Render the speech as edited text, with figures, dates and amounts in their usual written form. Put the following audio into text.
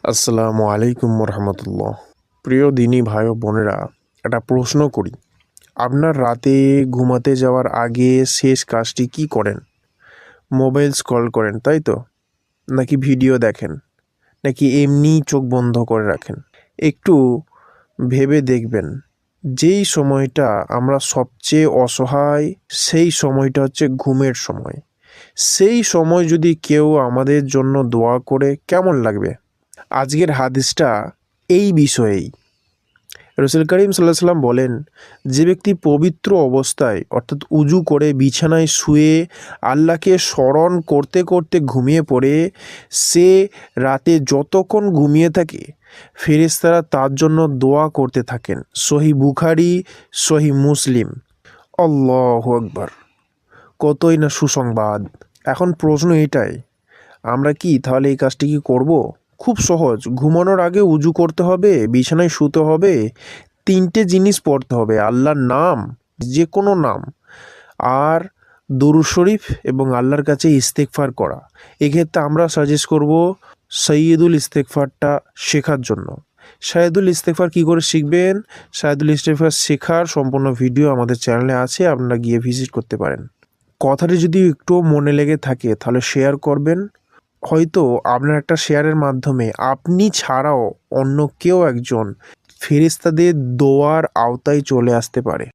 আসসালামু আলাইকুম রহমতুল্লাহ। প্রিয় দিনী ভাই ও বোনেরা, একটা প্রশ্ন করি। আপনার রাতে ঘুমাতে যাওয়ার আগে শেষ কাজটি কি করেন? মোবাইল স্ক্রল করেন, তাই তো? নাকি ভিডিও দেখেন? নাকি এমনি চোখ বন্ধ করে রাখেন? একটু ভেবে দেখবেন, যেই সময়টা আমরা সবচেয়ে অসহায়, সেই সময়টা হচ্ছে ঘুমের সময়। সেই সময় যদি কেউ আমাদের জন্য দোয়া করে, কেমন লাগবে? আজকের হাদিসটা এই বিষয়েই। রসুল করিম সাল্লাহ সাল্লাম বলেন, যে ব্যক্তি পবিত্র অবস্থায় অর্থাৎ উজু করে বিছানায় শুয়ে আল্লাহকে স্মরণ করতে করতে ঘুমিয়ে পড়ে, সে রাতে যতক্ষণ ঘুমিয়ে থাকে ফেরেশতারা তার জন্য দোয়া করতে থাকেন। সহি বুখারি, সহি মুসলিম। আল্লাহু আকবার! কতই না সুসংবাদ। এখন প্রশ্ন এটাই, আমরা কি তাহলে এই কাজটি কি করব? খুব সহজ। ঘুমানোর আগে উজু করতে হবে, বিছানায় শুতে হবে, ৩টে জিনিস পড়তে হবে: আল্লাহর নাম, যে কোনো নাম, আর দুরূদ শরীফ এবং আল্লাহর কাছে ইস্তেগফার করা। এক্ষেত্রে আমরা সাজেস্ট করব সৈয়দুল ইস্তেগফারটা শেখার জন্য। শাহেদুল ইস্তেগফার কী করে শিখবেন? শাহেদুল ইস্তেগফার শেখার সম্পূর্ণ ভিডিও আমাদের চ্যানেলে আছে, আপনারা গিয়ে ভিজিট করতে পারেন। কথাটি যদি একটুও মনে লেগে থাকে তাহলে শেয়ার করবেন। হয়তো আপনার একটা শেয়ারের মাধ্যমে আপনি ছাড়াও অন্য কেউ একজন ফেরেশতাদের দোয়ার আওতায় চলে আসতে পারে।